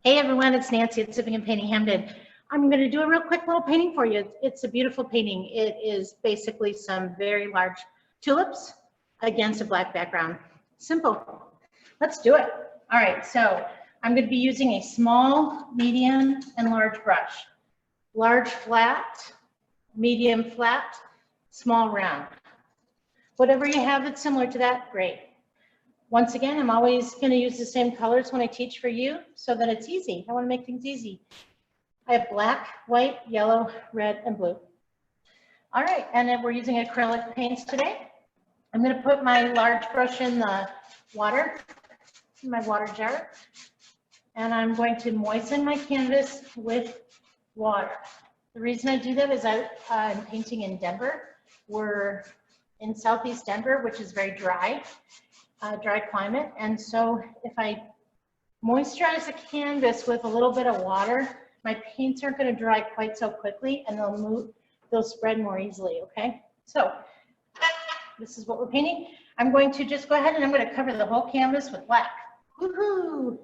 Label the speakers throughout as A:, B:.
A: Hey everyone, it's Nancy at Sipping and Painting Hamden. I'm going to do a real quick little painting for you. It's a beautiful painting. It is basically some very large tulips against a black background. Simple. Let's do it. All right, so I'm going to be using a small, medium, and large brush. Large flat, medium flat, small round. Whatever you have that's similar to that, great. Once again, I'm always going to use the same colors when I teach for you so that it's easy. I want to make things easy. I have black, white, yellow, red, and blue. All right, and then we're using acrylic paints today. I'm going to put my large brush in the water, in my water jar, and I'm going to moisten my canvas with water. The reason I do that is I'm painting in Denver. We're in Southeast Denver, which is very dry. Dry climate, and so if I moisturize the canvas with a little bit of water, my paints aren't going to dry quite so quickly, and they'll spread more easily. Okay, so this is what we're painting. I'm going to just go ahead and I'm going to cover the whole canvas with black. Woohoo!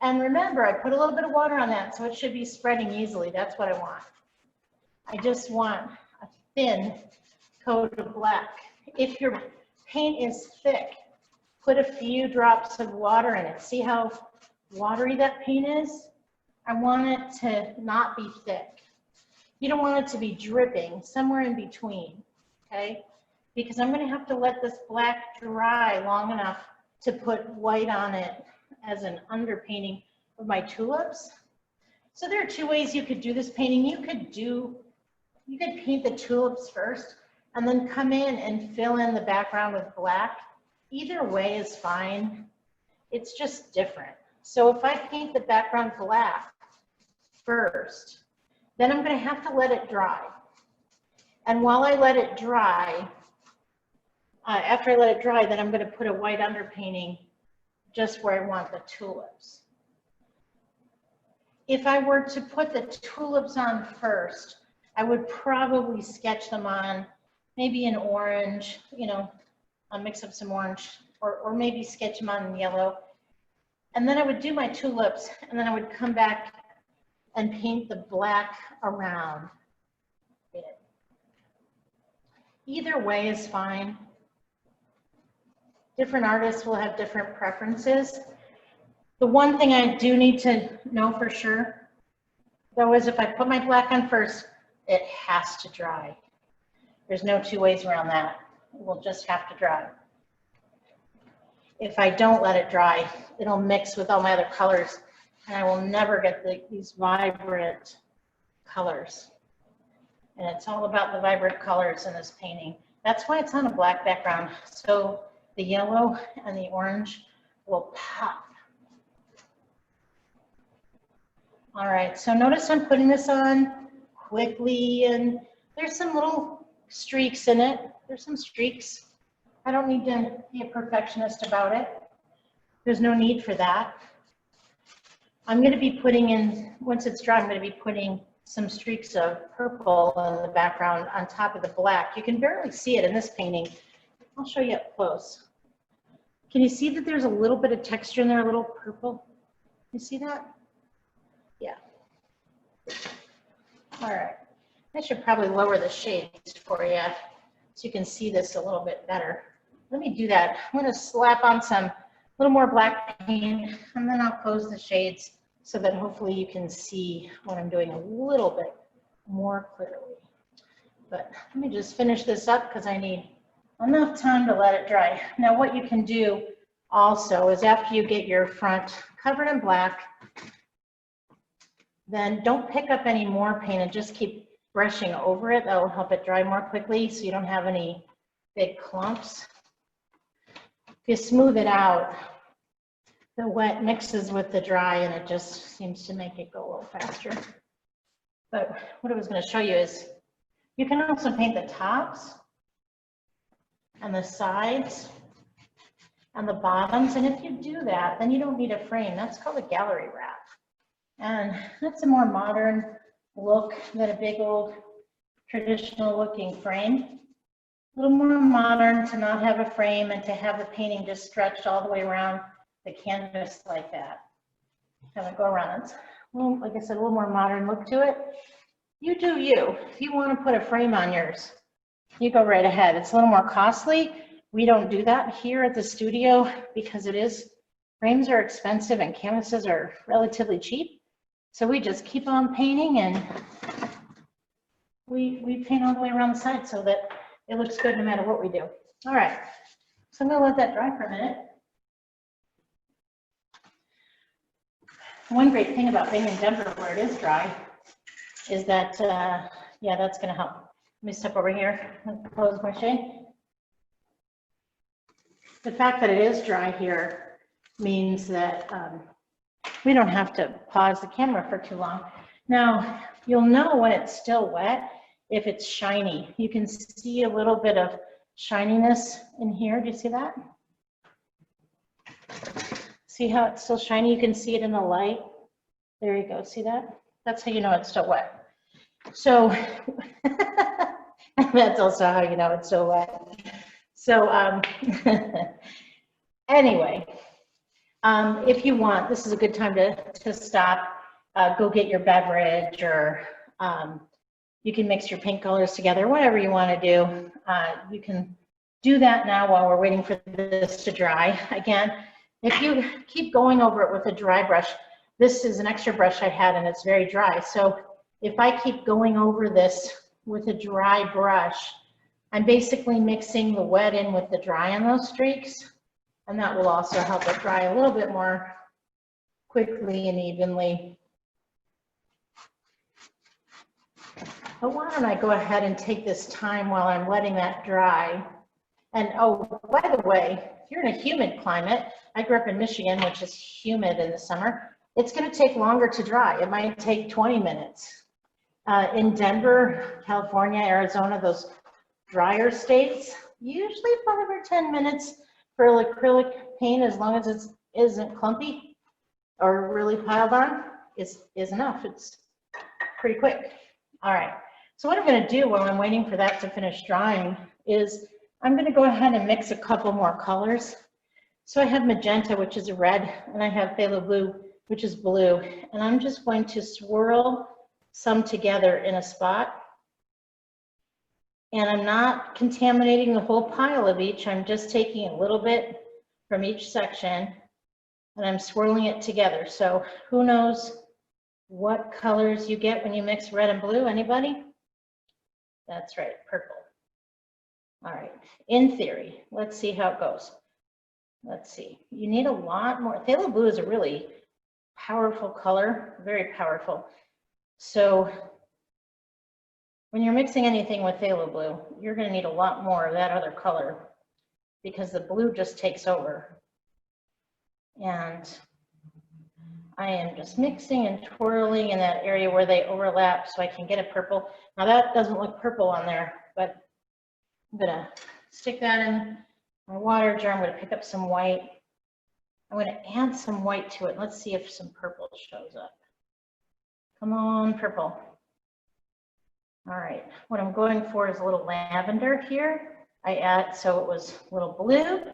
A: And remember, I put a little bit of water on that, so it should be spreading easily. That's what I want. I just want a thin coat of black. If your paint is thick, put a few drops of water in it. See how watery that paint is? I want it to not be thick. You don't want it to be dripping, somewhere in between, okay? Because I'm going to have to let this black dry long enough to put white on it as an underpainting of my tulips. So there are two ways you could do this painting. You could paint the tulips first and then come in and fill in the background with black. Either way is fine. It's just different. So if I paint the background black first, then I'm going to have to let it dry. And while I let it dry, after I let it dry, then I'm going to put a white underpainting just where I want the tulips. If I were to put the tulips on first, I would probably sketch them on maybe an orange, I'll mix up some orange or maybe sketch them on yellow. And then I would do my tulips and then I would come back and paint the black around it. Either way is fine. Different artists will have different preferences. The one thing I do need to know for sure, though, is if I put my black on first, it has to dry. There's no two ways around that. It will just have to dry. If I don't let it dry, it'll mix with all my other colors, and I will never get these vibrant colors. And it's all about the vibrant colors in this painting. That's why it's on a black background, so the yellow and the orange will pop. All right, so notice I'm putting this on quickly, and there's some little streaks in it. There's some streaks. I don't need to be a perfectionist about it. There's no need for that. I'm going to be putting in, once it's dry, I'm going to be putting some streaks of purple in the background on top of the black. You can barely see it in this painting. I'll show you up close. Can you see that there's a little bit of texture in there, a little purple? You see that? Yeah. All right. I should probably lower the shades for you so you can see this a little bit better. Let me do that. I'm going to slap on a little more black paint, and then I'll close the shades so that hopefully you can see what I'm doing a little bit more clearly. But let me just finish this up because I need enough time to let it dry. Now what you can do also is after you get your front covered in black, then don't pick up any more paint and just keep brushing over it. That will help it dry more quickly so you don't have any big clumps. If you smooth it out, the wet mixes with the dry and it just seems to make it go a little faster. But what I was going to show you is you can also paint the tops and the sides and the bottoms, and if you do that, then you don't need a frame. That's called a gallery wrap. And that's a more modern look than a big old traditional looking frame. A little more modern to not have a frame and to have the painting just stretched all the way around the canvas like that. Have it go around. It's, well, like I said, a little more modern look to it. You do you. If you want to put a frame on yours, you go right ahead. It's a little more costly. We don't do that here at the studio because frames are expensive and canvases are relatively cheap. So we just keep on painting, and we paint all the way around the side so that it looks good no matter what we do. All right, so I'm gonna let that dry for a minute. One great thing about being in Denver where it is dry is that, yeah, that's gonna help. Let me step over here and close my shade. The fact that it is dry here means that we don't have to pause the camera for too long. Now, you'll know when it's still wet if it's shiny. You can see a little bit of shininess in here. Do you see that? See how it's still shiny? You can see it in the light. There you go. See that? That's how you know it's still wet. So that's also how you know it's still wet. So anyway, if you want, this is a good time to stop, go get your beverage, or you can mix your paint colors together, whatever you want to do. You can do that now while we're waiting for this to dry. Again, if you keep going over it with a dry brush, this is an extra brush I had and it's very dry. So if I keep going over this with a dry brush, I'm basically mixing the wet in with the dry on those streaks, and that will also help it dry a little bit more quickly and evenly. But why don't I go ahead and take this time while I'm letting that dry. And oh, by the way, if you're in a humid climate, I grew up in Michigan, which is humid in the summer, it's going to take longer to dry. It might take 20 minutes. In Denver, California, Arizona, those drier states, usually 5 or 10 minutes for acrylic paint, as long as it isn't clumpy or really piled on, is enough. It's pretty quick. All right, so what I'm going to do while I'm waiting for that to finish drying is I'm going to go ahead and mix a couple more colors. So I have magenta, which is a red, and I have phthalo blue, which is blue, and I'm just going to swirl some together in a spot. And I'm not contaminating the whole pile of each. I'm just taking a little bit from each section and I'm swirling it together. So who knows what colors you get when you mix red and blue? Anybody? That's right, purple. All right, in theory, let's see how it goes. Let's see, you need a lot more. Phthalo blue is a really powerful color, very powerful. So when you're mixing anything with phthalo blue, you're going to need a lot more of that other color because the blue just takes over. And I am just mixing and twirling in that area where they overlap so I can get a purple. Now that doesn't look purple on there, but I'm going to stick that in my water jar. I'm going to pick up some white. I'm going to add some white to it. Let's see if some purple shows up. Come on, purple. All right, what I'm going for is a little lavender here. I add, so it was a little blue,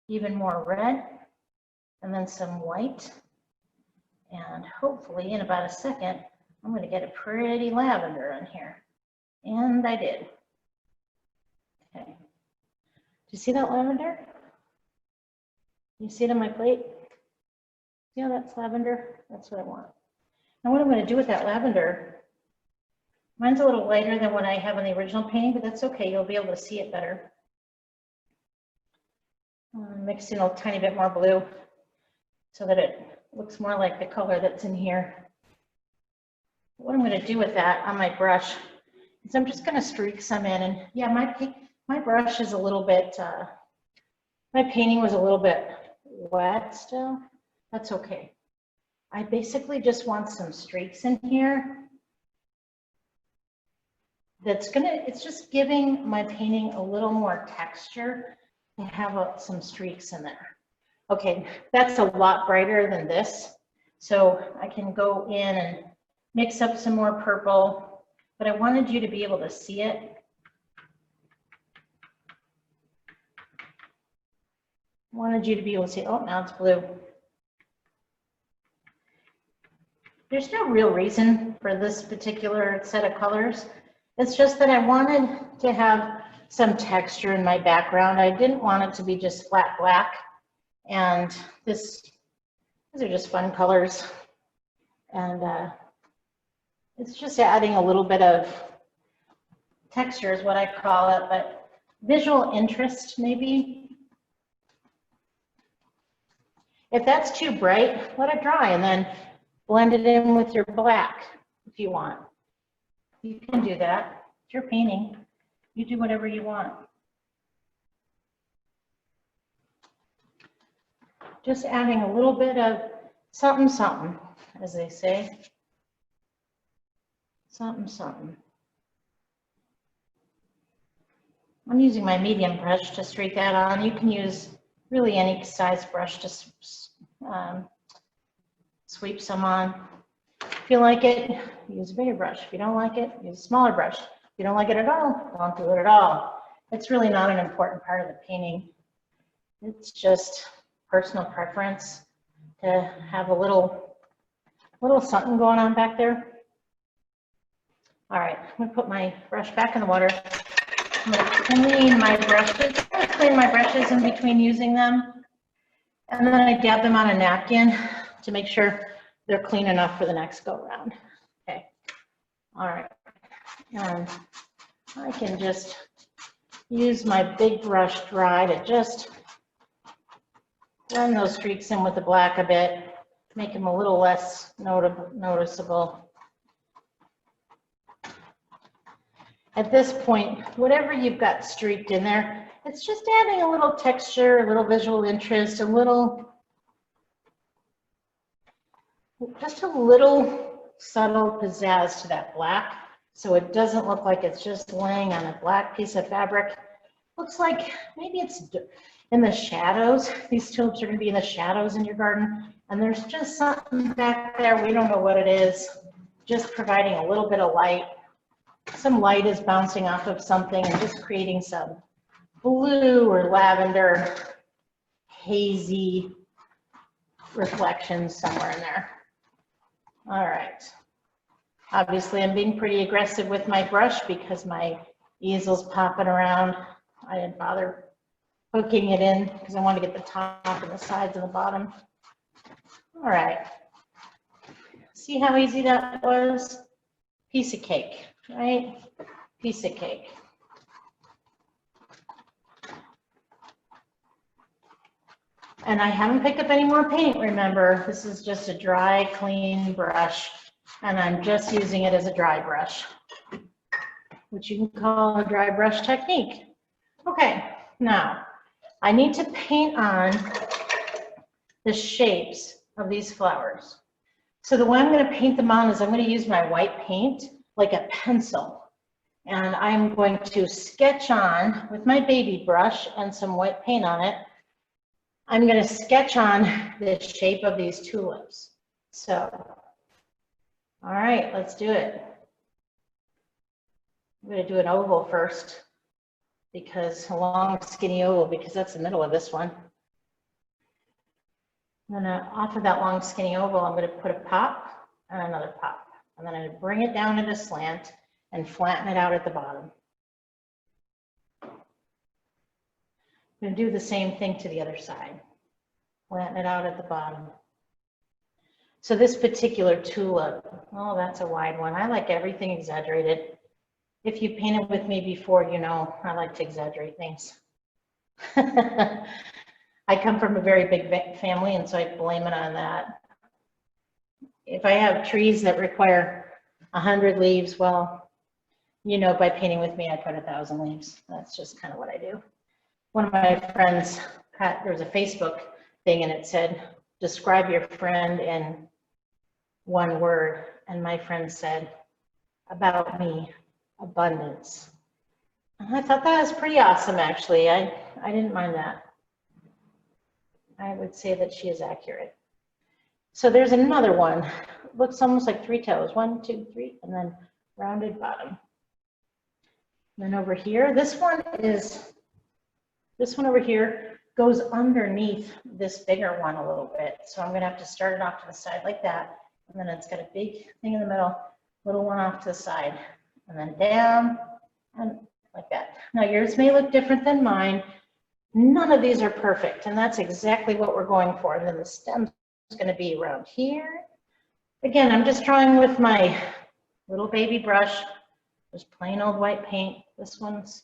A: even more red, and then some white. And hopefully in about a second, I'm going to get a pretty lavender in here. And I did. Okay. Do you see that lavender? You see it on my plate? Yeah, that's lavender. That's what I want. Now what I'm going to do with that lavender, mine's a little lighter than what I have in the original painting, but that's okay. You'll be able to see it better. Mix in a tiny bit more blue so that it looks more like the color that's in here. What I'm going to do with that on my brush is I'm just going to streak some in. And yeah, my brush is a little bit, my painting was a little bit wet still. That's okay. I basically just want some streaks in here. It's just giving my painting a little more texture to have some streaks in there. Okay, that's a lot brighter than this. So I can go in and mix up some more purple, but I wanted you to be able to see it. I wanted you to be able to see, oh, now it's blue. There's no real reason for this particular set of colors. It's just that I wanted to have some texture in my background. I didn't want it to be just flat black. And these are just fun colors. And it's just adding a little bit of texture is what I call it, but visual interest maybe. If that's too bright, let it dry and then blend it in with your black if you want. You can do that. It's your painting. You do whatever you want. Just adding a little bit of something, something, as they say. Something, something. I'm using my medium brush to streak that on. You can use really any size brush to sweep some on. If you like it, use a bigger brush. If you don't like it, use a smaller brush. If you don't like it at all, don't do it at all. It's really not an important part of the painting. It's just personal preference to have a little something going on back there. All right, I'm gonna put my brush back in the water. I'm gonna clean my brushes. I clean my brushes in between using them. And then I dab them on a napkin to make sure they're clean enough for the next go around. Okay, all right. And I can just use my big brush dry to just blend those streaks in with the black a bit, make them a little less noticeable. At this point, whatever you've got streaked in there, it's just adding a little texture, a little visual interest, just a little subtle pizzazz to that black, so it doesn't look like it's just laying on a black piece of fabric. Looks like maybe it's in the shadows. These tulips are going to be in the shadows in your garden, and there's just something back there, we don't know what it is, just providing a little bit of light. Some light is bouncing off of something and just creating some blue or lavender hazy reflections somewhere in there. All right. Obviously, I'm being pretty aggressive with my brush because my easel's popping around. I didn't bother hooking it in because I want to get the top and the sides and the bottom. All right. See how easy that was? Piece of cake, right? Piece of cake. And I haven't picked up any more paint, remember. This is just a dry, clean brush, and I'm just using it as a dry brush, which you can call a dry brush technique. Okay, now I need to paint on the shapes of these flowers. So the way I'm going to paint them on is I'm going to use my white paint like a pencil, and I'm going to sketch on with my baby brush and some white paint on it. I'm going to sketch on the shape of these tulips. So, all right, let's do it. I'm going to do an oval first, because a long skinny oval, because that's the middle of this one. And then off of that long skinny oval, I'm going to put a pop and another pop. And then I'm going to bring it down at a slant and flatten it out at the bottom. I'm going to do the same thing to the other side. Flatten it out at the bottom. So this particular tulip, oh, that's a wide one. I like everything exaggerated. If you painted with me before, you know I like to exaggerate things. I come from a very big family, and so I blame it on that. If I have trees that require 100 leaves, well, you know, by painting with me, I put 1,000 leaves. That's just kind of what I do. One of my friends, there was a Facebook thing, and it said, describe your friend in one word. And my friend said, about me, abundance. And I thought that was pretty awesome, actually. I didn't mind that. I would say that she is accurate. So there's another one. Looks almost like 3 toes. 1, 2, 3, and then rounded bottom. And then over here, this one over here goes underneath this bigger one a little bit. So I'm going to have to start it off to the side like that and then it's got a big thing in the middle, little one off to the side, and then down, and like that. Now yours may look different than mine. None of these are perfect, and that's exactly what we're going for. And then the stem is going to be around here. Again, I'm just drawing with my little baby brush, just plain old white paint. This one's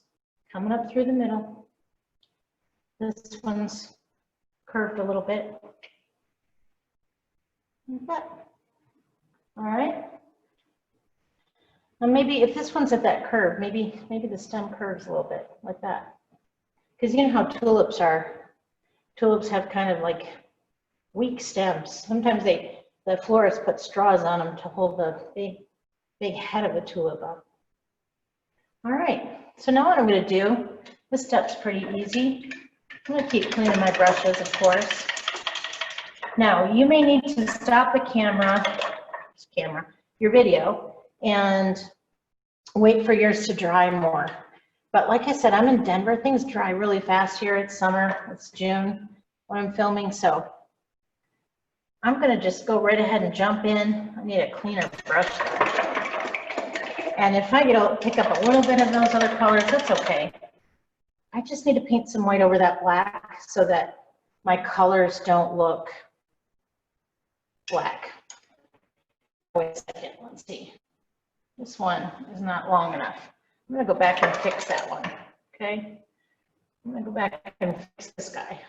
A: coming up through the middle. This one's curved a little bit. Like that. All right. Now maybe if this one's at that curve, maybe the stem curves a little bit like that. Because you know how tulips are. Tulips have kind of like weak stems. Sometimes the florists put straws on them to hold the big head of the tulip up. All right, so now what I'm going to do, this step's pretty easy. I'm going to keep cleaning my brushes, of course. Now, you may need to stop the your video, and wait for yours to dry more. But like I said, I'm in Denver. Things dry really fast here. It's summer. It's June when I'm filming, so I'm going to just go right ahead and jump in. I need a cleaner brush. And if I pick up a little bit of those other colors, that's okay. I just need to paint some white over that black so that my colors don't look black. Wait a second, let's see. This one is not long enough. I'm going to go back and fix that one, okay? I'm going to go back and fix this guy.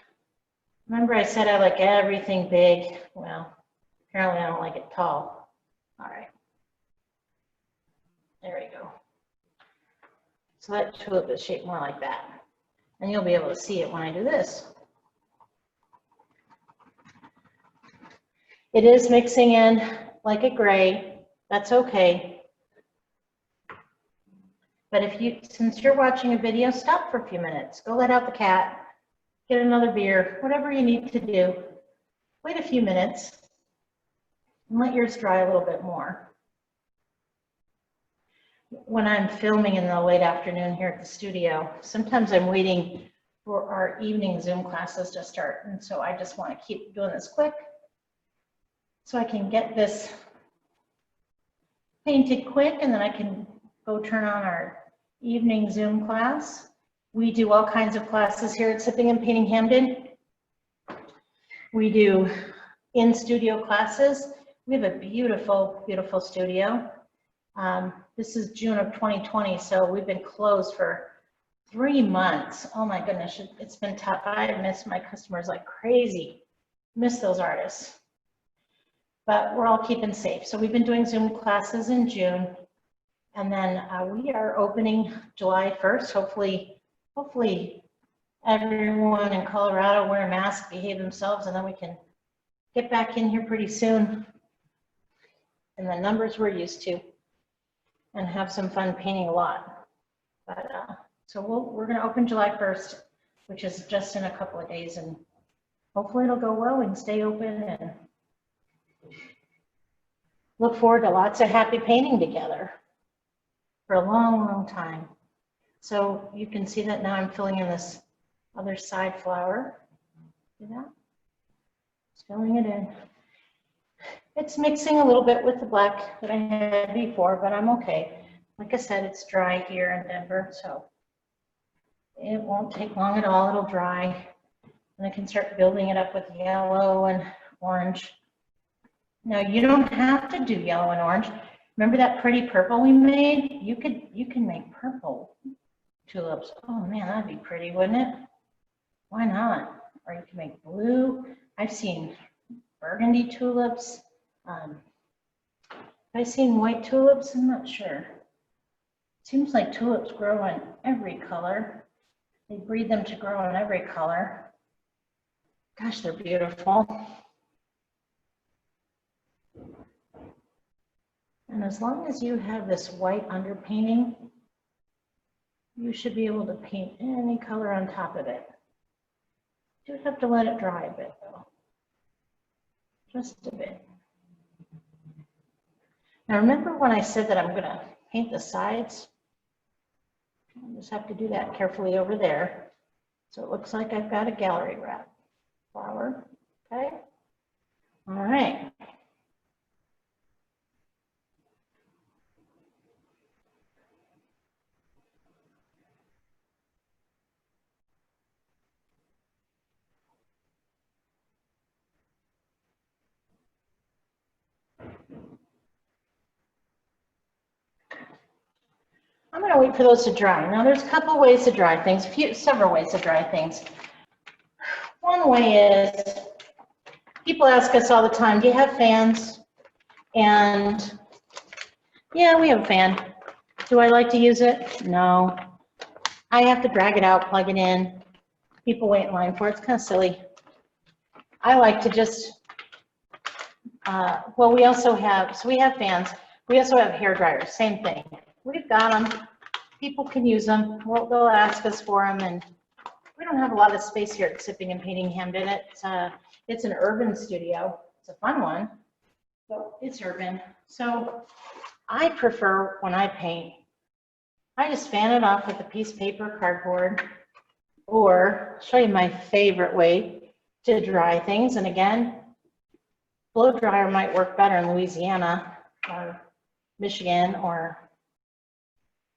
A: Remember I said I like everything big? Well, apparently I don't like it tall. All right. There we go. So that tulip is shaped more like that. And you'll be able to see it when I do this. It is mixing in like a gray. That's okay. But since you're watching a video, stop for a few minutes. Go let out the cat, get another beer, whatever you need to do. Wait a few minutes and let yours dry a little bit more. When I'm filming in the late afternoon here at the studio, sometimes I'm waiting for our evening Zoom classes to start. And so I just want to keep doing this quick so I can get this painted quick, and then I can go turn on our evening Zoom class. We do all kinds of classes here at Sipping and Painting Hamden. We do in-studio classes. We have a beautiful, beautiful studio. This is June of 2020, so we've been closed for 3 months. Oh my goodness, it's been tough. I miss my customers like crazy. Miss those artists. But we're all keeping safe. So we've been doing Zoom classes in June, and then we are opening July 1st. Hopefully everyone in Colorado wear a mask, behave themselves, and then we can get back in here pretty soon in the numbers we're used to and have some fun painting a lot. But so we're going to open July 1st, which is just in a couple of days, and hopefully it'll go well and stay open, and look forward to lots of happy painting together for a long, long time. So you can see that now I'm filling in this other side flower. See that? Just filling it in. It's mixing a little bit with the black that I had before, but I'm okay. Like I said, it's dry here in Denver, so it won't take long at all. It'll dry, and I can start building it up with yellow and orange. Now you don't have to do yellow and orange. Remember that pretty purple we made? You can make purple tulips. Oh man, that'd be pretty, wouldn't it? Why not? Or you can make blue. I've seen burgundy tulips. I've seen white tulips. I'm not sure. Seems like tulips grow in every color. They breed them to grow in every color. Gosh, they're beautiful. And as long as you have this white underpainting, you should be able to paint any color on top of it. You do have to let it dry a bit though. Just a bit. Now remember when I said that I'm going to paint the sides? I just have to do that carefully over there. So it looks like I've got a gallery wrap flower. Okay. All right. going to wait for those to dry. Now there's a couple ways to dry things, several ways to dry things. One way is, people ask us all the time, do you have fans? And yeah, we have a fan. Do I like to use it? No. I have to drag it out, plug it in. People wait in line for it. It's kind of silly. I like to just, well, we also have, so we have fans. We also have hair dryers, same thing. We've got them. People can use them. Well, they'll ask us for them, and we don't have a lot of space here at Sipping and Painting Hamden. It's an urban studio. It's a fun one, but it's urban. So I prefer, when I paint, I just fan it off with a piece of paper, cardboard, or I'll show you my favorite way to dry things. And again, blow dryer might work better in Louisiana or Michigan or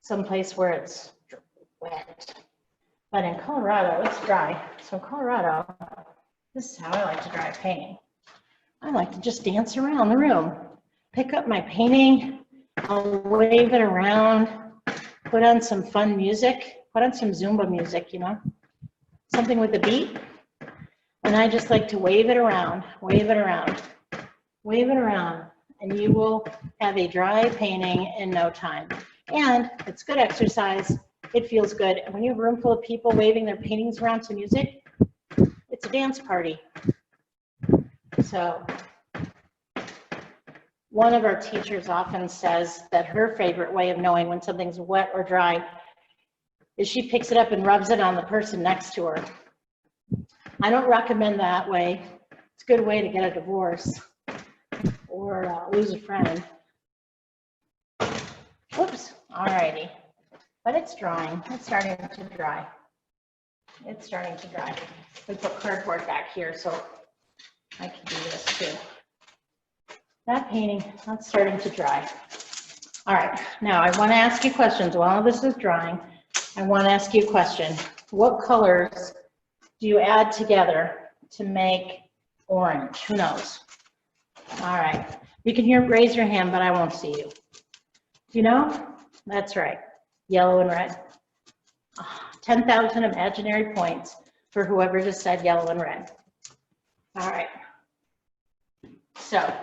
A: someplace where it's wet. But in Colorado, it's dry. So in Colorado, this is how I like to dry painting. I like to just dance around the room, pick up my painting, I'll wave it around, put on some fun music, put on some Zumba music, you know, something with a beat. And I just like to wave it around, wave it around, wave it around, and you will have a dry painting in no time. And it's good exercise. It feels good. And when you have a room full of people waving their paintings around to music, it's a dance party. So one of our teachers often says that her favorite way of knowing when something's wet or dry is she picks it up and rubs it on the person next to her. I don't recommend that way. It's a good way to get a divorce or lose a friend. Whoops, all righty. But it's drying, it's starting to dry. It's starting to dry. We put cardboard back here so I can do this too. That painting, that's starting to dry. All right, now I want to ask you questions. While this is drying, I want to ask you a question. What colors do you add together to make orange? Who knows? All right, you can raise your hand, but I won't see you. Do you know? That's right, yellow and red. 10,000 imaginary points for whoever just said yellow and red. All right, so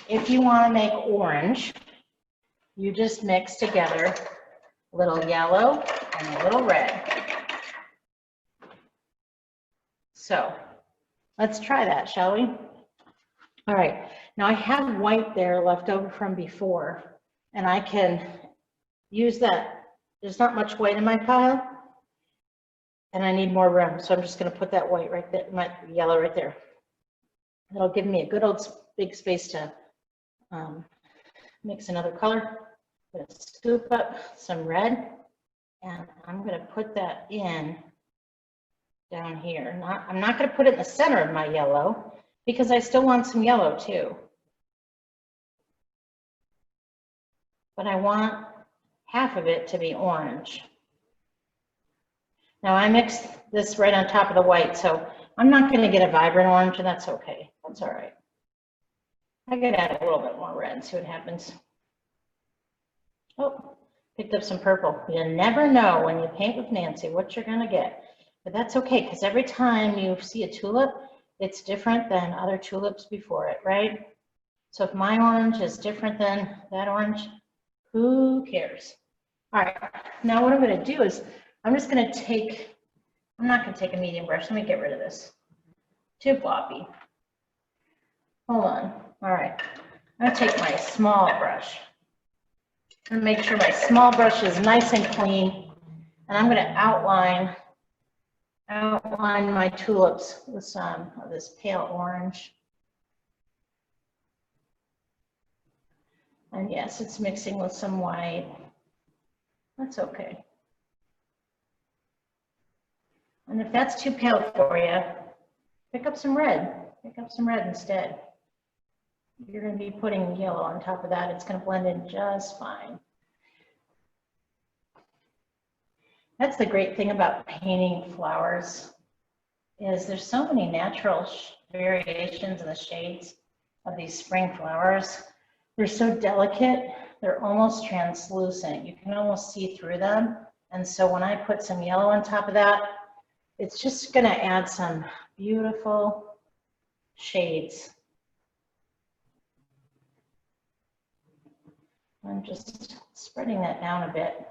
A: if you want to make orange, you just mix together a little yellow and a little red. So let's try that, shall we? All right, now I have white there left over from before, and I can use that. There's not much white in my pile, and I need more room, so I'm just going to put that white right there, my yellow right there. It'll give me a good old big space to mix another color. I'm going to scoop up some red, and I'm going to put that in down here. I'm not going to put it in the center of my yellow because I still want some yellow too. But I want half of it to be orange. Now I mixed this right on top of the white, so I'm not going to get a vibrant orange, and that's okay. That's all right. I can add a little bit more red and see what happens. Oh, picked up some purple. You never know when you paint with Nancy what you're going to get. But that's okay, because every time you see a tulip, it's different than other tulips before it, right? So if my orange is different than that orange, who cares? All right, now what I'm going to do is I'm just going to take, I'm not going to take a medium brush. Let me get rid of this. Too floppy. Hold on. All right, I'm going to take my small brush and make sure my small brush is nice and clean. And I'm going to outline my tulips with some of this pale orange. And yes, it's mixing with some white. That's okay. And if that's too pale for you, pick up some red. Pick up some red instead. You're going to be putting yellow on top of that. It's going to blend in just fine. That's the great thing about painting flowers, is there's so many natural variations in the shades of these spring flowers. They're so delicate they're almost translucent. You can almost see through them. And so when I put some yellow on top of that, it's just gonna add some beautiful shades. I'm just spreading that down a bit.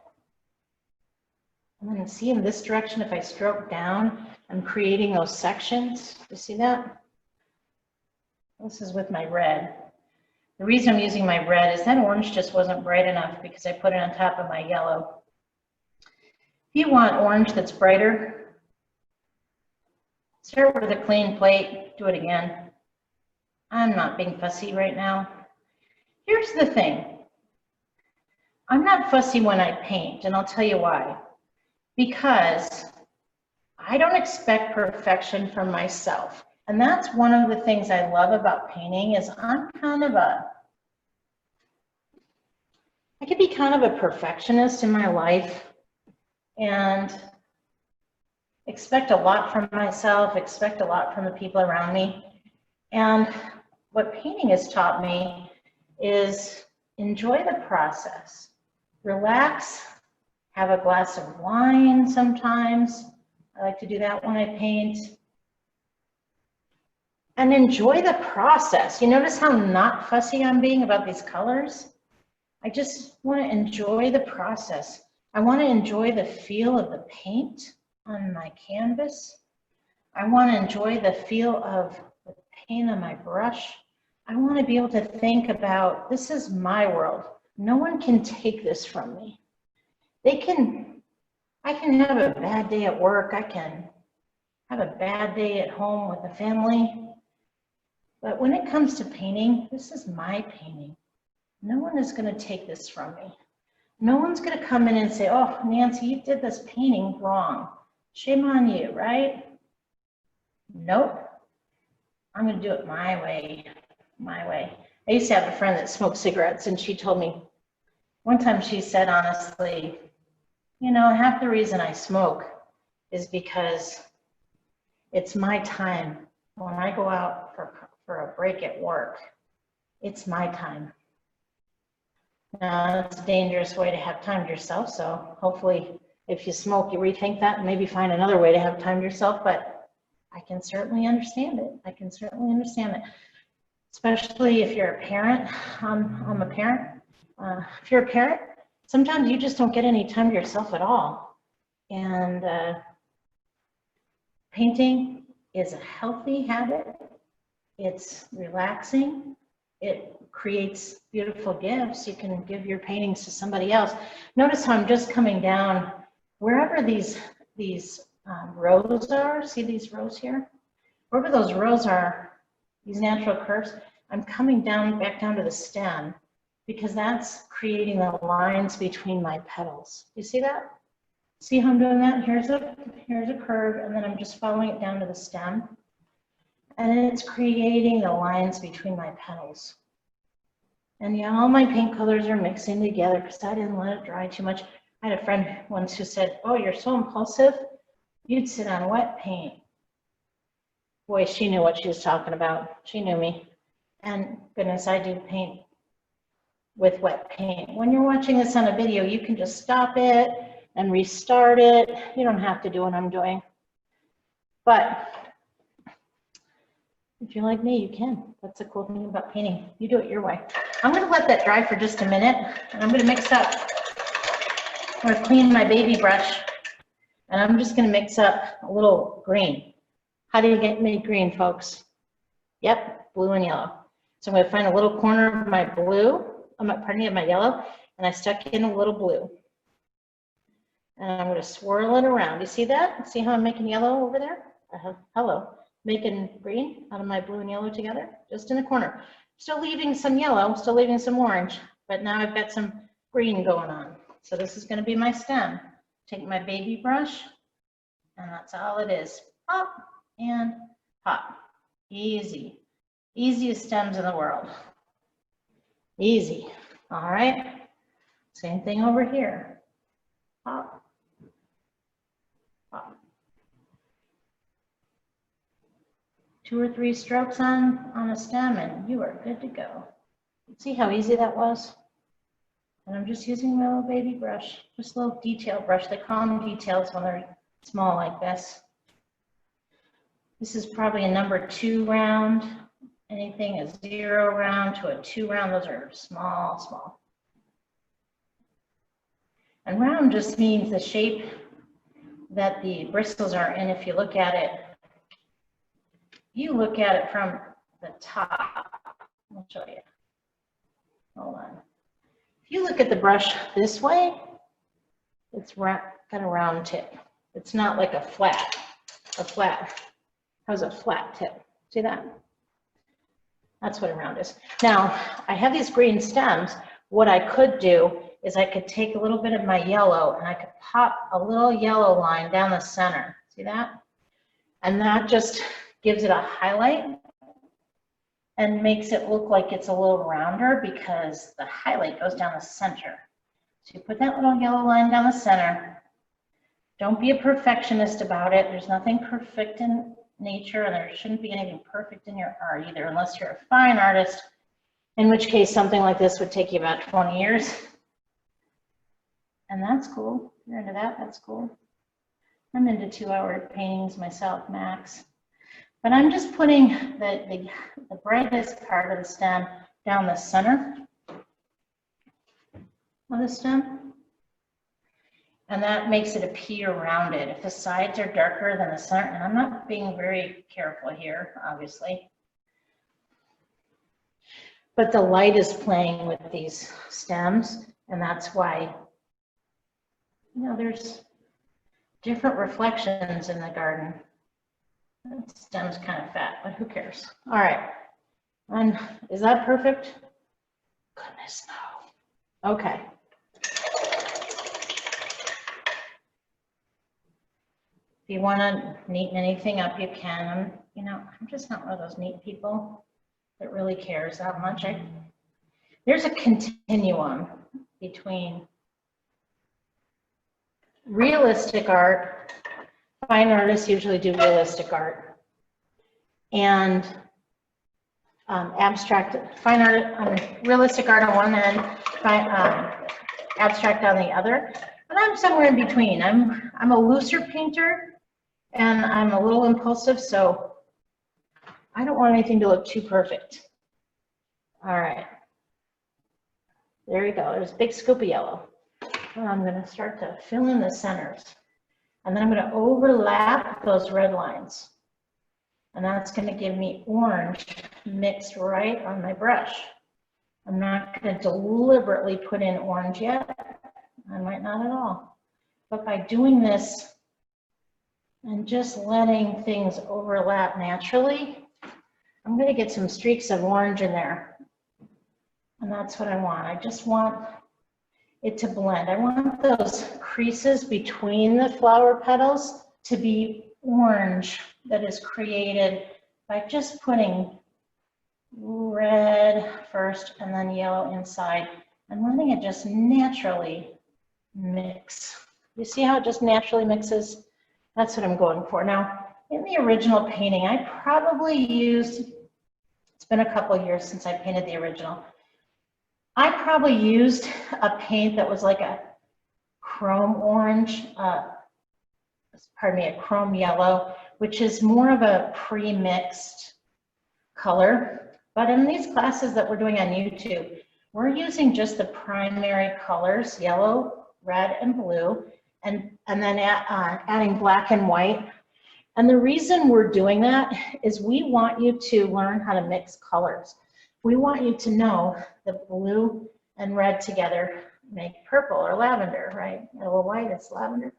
A: And then see in this direction, if I stroke down, I'm creating those sections. You see that? This is with my red. The reason I'm using my red is that orange just wasn't bright enough because I put it on top of my yellow. If you want orange that's brighter, start with a clean plate, do it again. I'm not being fussy right now. Here's the thing. I'm not fussy when I paint, and I'll tell you why. Because I don't expect perfection from myself. And that's one of the things I love about painting is I could be kind of a perfectionist in my life and expect a lot from myself, expect a lot from the people around me. And what painting has taught me is enjoy the process, relax, have a glass of wine sometimes. I like to do that when I paint. And enjoy the process. You notice how not fussy I'm being about these colors? I just want to enjoy the process. I want to enjoy the feel of the paint on my canvas. I want to enjoy the feel of the paint on my brush. I want to be able to think about, this is my world. No one can take this from me. I can have a bad day at work. I can have a bad day at home with the family. But when it comes to painting, this is my painting. No one is going to take this from me. No one's going to come in and say, oh, Nancy, you did this painting wrong. Shame on you, right? Nope. I'm going to do it my way, my way. I used to have a friend that smoked cigarettes, and she told me, one time she said, honestly, you know, half the reason I smoke is because it's my time. When I go out for a break at work, it's my time. Now, it's a dangerous way to have time to yourself, so hopefully if you smoke, you rethink that and maybe find another way to have time to yourself, but I can certainly understand it. I can certainly understand it, especially if you're a parent. I'm a parent. If you're a parent, sometimes you just don't get any time to yourself at all. And painting is a healthy habit. It's relaxing. It creates beautiful gifts. You can give your paintings to somebody else. Notice how I'm just coming down wherever these rows are. See these rows here? Wherever those rows are, these natural curves, I'm coming down, back down to the stem because that's creating the lines between my petals. You see that? See how I'm doing that? Here's a curve, and then I'm just following it down to the stem. And it's creating the lines between my petals. And yeah, all my paint colors are mixing together because I didn't let it dry too much. I had a friend once who said, oh, you're so impulsive, you'd sit on wet paint. Boy, she knew what she was talking about. She knew me. And goodness, I do paint with wet paint. When you're watching this on a video, you can just stop it and restart it. You don't have to do what I'm doing. But if you're like me, you can. That's the cool thing about painting. You do it your way. I'm going to let that dry for just a minute, and I'm going to mix up. I'm going to clean my baby brush, and I'm just going to mix up a little green. How do you make green, folks? Yep, blue and yellow. So I'm going to find a little corner of my blue, pardon me, of my yellow, and I stuck in a little blue. And I'm going to swirl it around. You see that? See how I'm making yellow over there? Hello. Making green out of my blue and yellow together, just in the corner. Still leaving some yellow, still leaving some orange, but now I've got some green going on. So this is going to be my stem. Take my baby brush, and that's all it is. Pop and pop. Easy. Easiest stems in the world. Easy. All right. Same thing over here. Pop. Pop. 2 or 3 strokes on a stem and you are good to go. See how easy that was? And I'm just using my little baby brush, just a little detail brush. They call them details when they're small like this. This is probably a number 2 round. Anything a 0 round to a 2 round, those are small, small. And round just means the shape that the bristles are in. If you look at it, from the top. I'll show you. Hold on. If you look at the brush this way, it's got a round tip. It's not like a flat has a flat tip. See that? That's what a round is. Now, I have these green stems. What I could do is I could take a little bit of my yellow and I could pop a little yellow line down the center. See that? And that just gives it a highlight and makes it look like it's a little rounder because the highlight goes down the center. So you put that little yellow line down the center. Don't be a perfectionist about it. There's nothing perfect in nature, and there shouldn't be anything perfect in your art either, unless you're a fine artist, in which case something like this would take you about 20 years. And that's cool. If you're into that, that's cool. I'm into 2-hour paintings myself, max. But I'm just putting the brightest part of the stem down the center of the stem. And that makes it appear rounded. If the sides are darker than the center, and I'm not being very careful here, obviously. But the light is playing with these stems, and that's why, you know, there's different reflections in the garden. That stem's kind of fat, but who cares? All right. And is that perfect? Goodness, no. Okay. If you want to neaten anything up, you can. I'm just not one of those neat people that really cares that much. There's a continuum between realistic art. Fine artists usually do realistic art, and abstract fine art, realistic art on one end, abstract on the other. But I'm somewhere in between. I'm a looser painter, and I'm a little impulsive, so I don't want anything to look too perfect. All right, there you go. There's a big scoop of yellow. And I'm going to start to fill in the centers. And then I'm going to overlap those red lines. And that's going to give me orange mixed right on my brush. I'm not going to deliberately put in orange yet. I might not at all. But by doing this and just letting things overlap naturally, I'm going to get some streaks of orange in there. And that's what I want. I just want it to blend. I want those creases between the flower petals to be orange that is created by just putting red first and then yellow inside and letting it just naturally mix. You see how it just naturally mixes? That's what I'm going for. Now, in the original painting, I probably used, it's been a couple years since I painted the original, I probably used a paint that was like a chrome orange, a chrome yellow, which is more of a pre-mixed color. But in these classes that we're doing on YouTube, we're using just the primary colors, yellow, red, and blue, and then adding black and white. And the reason we're doing that is we want you to learn how to mix colors. We want you to know that blue and red together make purple or lavender, right? Or white, it's lavender.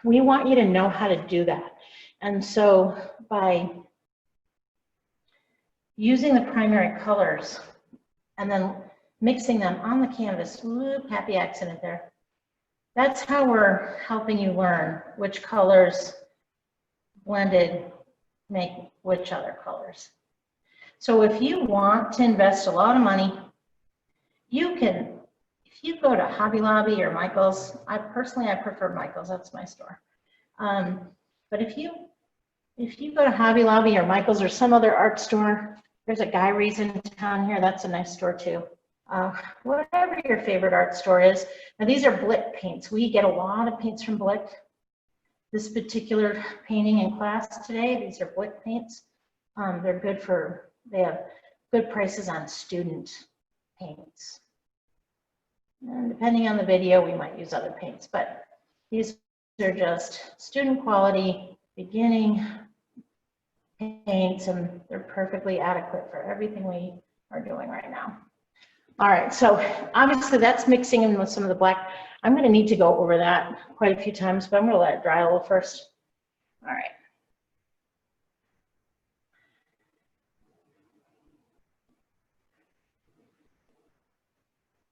A: We want you to know how to do that. And so by using the primary colors and then mixing them on the canvas, whoop, happy accident there. That's how we're helping you learn which colors blended make which other colors. So if you want to invest a lot of money, you can, if you go to Hobby Lobby or Michael's, I prefer Michael's, that's my store. But if you go to Hobby Lobby or Michael's or some other art store, there's a Guyre's in town here, that's a nice store too. whatever your favorite art store is. Now these are Blick paints. We get a lot of paints from Blick. This particular painting in class today, these are Blick paints. They're good for, they have good prices on student paints. And depending on the video, we might use other paints, but these are just student quality, beginning paints, and they're perfectly adequate for everything we are doing right now. All right, so obviously that's mixing in with some of the black. I'm going to need to go over that quite a few times, but I'm going to let it dry a little first. All right.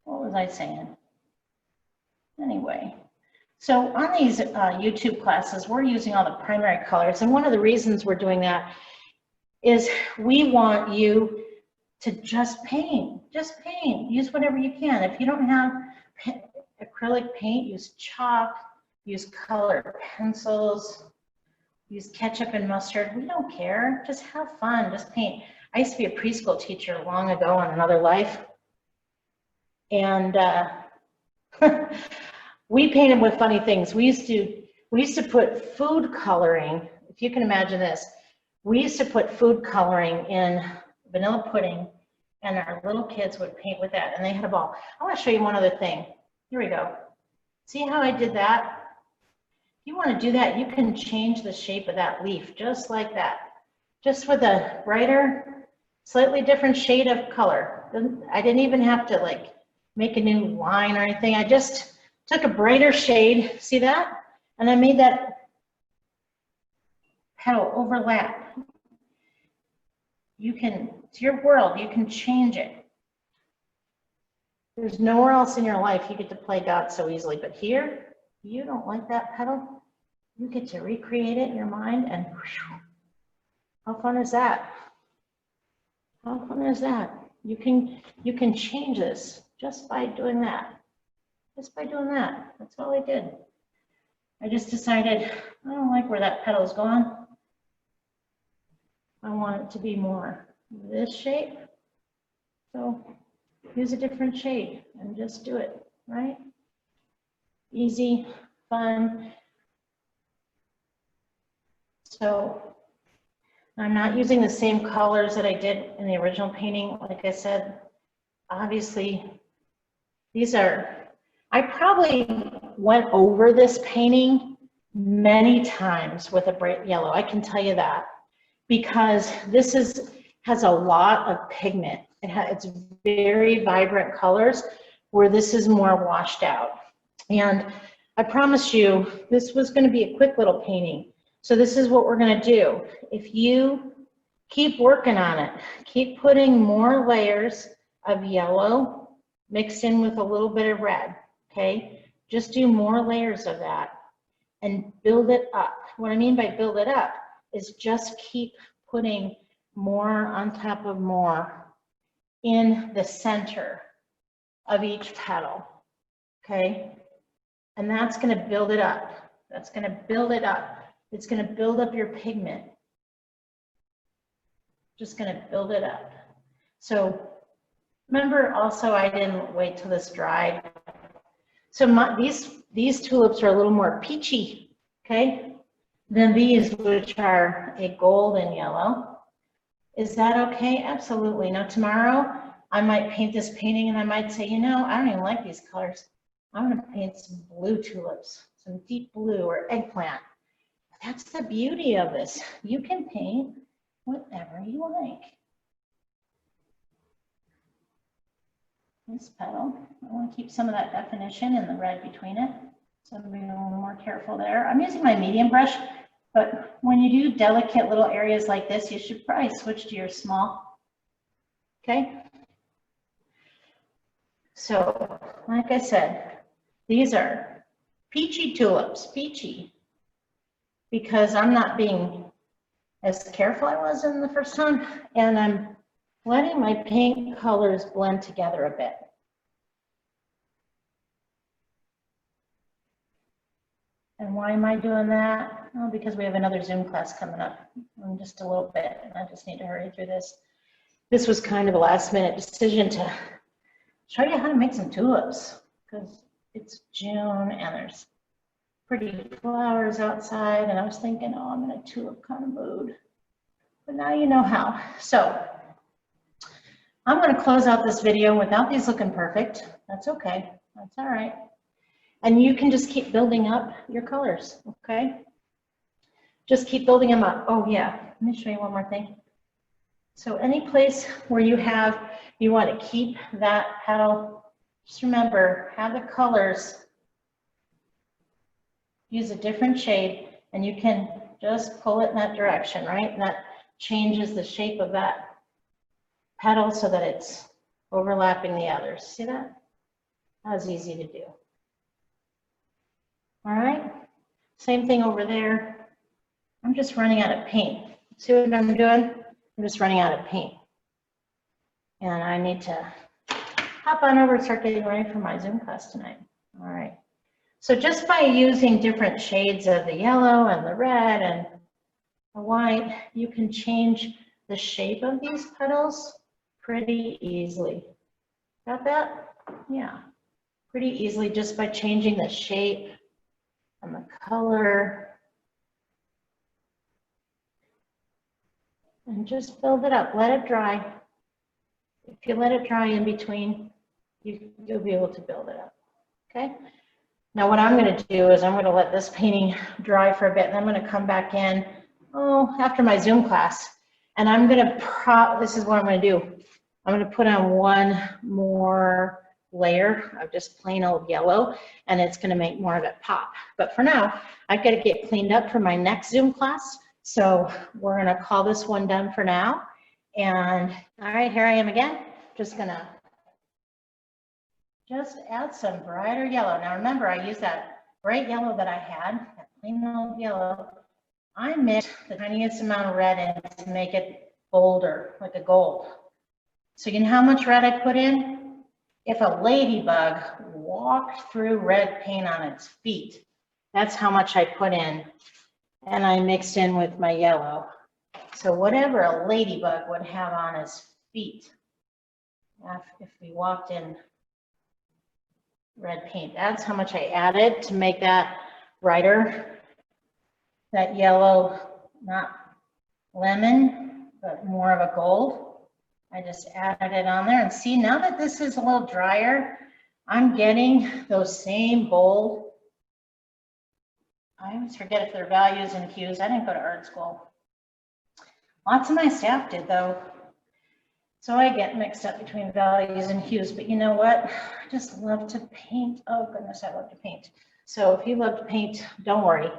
A: What was I saying? Anyway, so on these YouTube classes, we're using all the primary colors, and one of the reasons we're doing that is we want you to just paint, use whatever you can. If you don't have acrylic paint, use chalk, use colored pencils, use ketchup and mustard. We don't care, just have fun, just paint. I used to be a preschool teacher long ago in another life, and we painted with funny things. We used to put food coloring, if you can imagine this, we used to put food coloring in vanilla pudding, and our little kids would paint with that, and they had a ball. I want to show you one other thing. Here we go. See how I did that? If you want to do that, you can change the shape of that leaf just like that, just with a brighter, slightly different shade of color. I didn't even have to like make a new line or anything. I just took a brighter shade, see that? And I made that petal overlap. You can, it's your world, you can change it. There's nowhere else in your life you get to play God so easily, but here, you don't like that petal, you get to recreate it in your mind, and whew, how fun is that? How fun is that? You can change this just by doing that. Just by doing that. That's all I did. I just decided, I don't like where that petal's gone. I want it to be more this shape. So use a different shade and just do it, right? Easy, fun. So I'm not using the same colors that I did in the original painting. Like I said, obviously these are, I probably went over this painting many times with a bright yellow. I can tell you that, because this has a lot of pigment. It's very vibrant colors, where this is more washed out. And I promise you, this was going to be a quick little painting. So this is what we're going to do. If you keep working on it, keep putting more layers of yellow mixed in with a little bit of red, okay? Just do more layers of that and build it up. What I mean by build it up is just keep putting more on top of more in the center of each petal, okay? And that's going to build it up. That's going to build it up. It's going to build up your pigment. Just going to build it up. So remember also, I didn't wait till this dried. So these tulips are a little more peachy, okay, than these, which are a golden yellow. Is that okay? Absolutely. Now tomorrow I might paint this painting and I might say, you know, I don't even like these colors. I'm going to paint some blue tulips, some deep blue or eggplant. That's the beauty of this. You can paint whatever you like. This petal, I want to keep some of that definition and the red between it, so I'm being a little more careful there. I'm using my medium brush, but when you do delicate little areas like this, you should probably switch to your small. Okay? So, like I said, these are peachy tulips, peachy, because I'm not being as careful I was in the first time, and I'm letting my paint colors blend together a bit. And why am I doing that? Well, because we have another Zoom class coming up in just a little bit, and I just need to hurry through this. This was kind of a last minute decision to show you how to make some tulips, because it's June and there's pretty flowers outside, and I was thinking, oh, I'm in a tulip kind of mood. But now you know how. So I'm going to close out this video without these looking perfect. That's okay. That's all right. And you can just keep building up your colors, okay? Just keep building them up. Oh yeah, let me show you one more thing. So any place where you want to keep that petal, just remember, have the colors, use a different shade, and you can just pull it in that direction, right? And that changes the shape of that petal so that it's overlapping the others. See that? That was easy to do. All right, same thing over there. I'm just running out of paint. See what I'm doing? I'm just running out of paint. And I need to hop on over and start getting ready for my Zoom class tonight. All right. So just by using different shades of the yellow and the red and the white, you can change the shape of these petals pretty easily. Got that? Yeah, pretty easily just by changing the shape and the color. And just build it up, let it dry. If you let it dry in between, you'll be able to build it up, okay? Now what I'm gonna do is I'm gonna let this painting dry for a bit, and I'm gonna come back in, after my Zoom class, and I'm gonna, this is what I'm gonna do. I'm gonna put on one more layer of just plain old yellow, and it's gonna make more of it pop. But for now, I've gotta get cleaned up for my next Zoom class. So we're gonna call this one done for now. And all right, here I am again. Just gonna add some brighter yellow. Now remember, I used that bright yellow that I had, that plain old yellow. I mixed the tiniest amount of red in to make it bolder, like a gold. So you know how much red I put in? If a ladybug walked through red paint on its feet, that's how much I put in. And I mixed in with my yellow. So whatever a ladybug would have on his feet, if we walked in red paint, that's how much I added to make that brighter. That yellow, not lemon, but more of a gold. I just added it on there, and see, now that this is a little drier, I'm getting those same bold. I always forget if they're values and hues. I didn't go to art school. Lots of my staff did though. So I get mixed up between values and hues, but you know what? I just love to paint. Oh goodness, I love to paint. So if you love to paint, don't worry.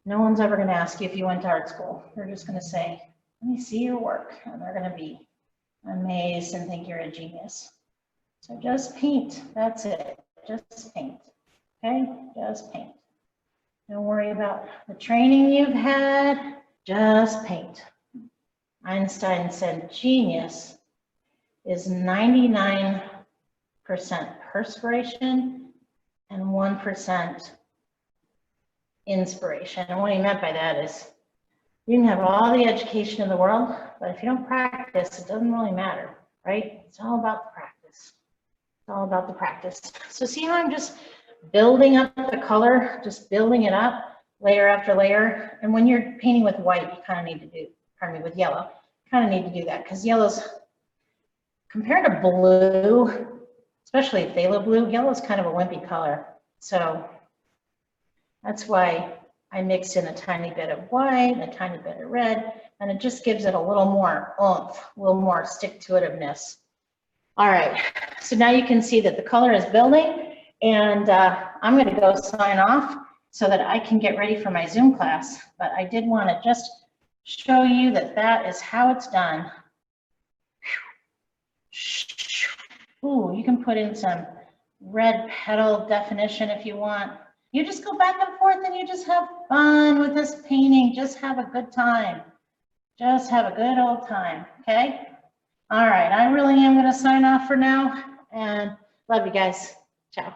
A: No one's ever gonna ask you if you went to art school. They're just gonna say, let me see your work. And they're gonna be amazed and think you're a genius. So just paint, that's it. Just paint, okay? Just paint. Don't worry about the training you've had, just paint. Einstein said genius is 99% perspiration and 1% inspiration. And what he meant by that is you can have all the education in the world, but if you don't practice, it doesn't really matter, right? It's all about the practice. It's all about the practice. So see how I'm just building up the color, just building it up layer after layer. And when you're painting with white, you kind of need to do, pardon me, with yellow, you kind of need to do that because yellow's, compared to blue, especially phthalo blue, yellow's kind of a wimpy color. So that's why I mix in a tiny bit of white, and a tiny bit of red, and it just gives it a little more oomph, a little more stick-to-itiveness. All right, so now you can see that the color is building. And I'm going to go sign off so that I can get ready for my Zoom class. But I did want to just show you that that is how it's done. Ooh, you can put in some red petal definition if you want. You just go back and forth and you just have fun with this painting. Just have a good time. Just have a good old time, okay? All right, I really am going to sign off for now. And love you guys. Ciao.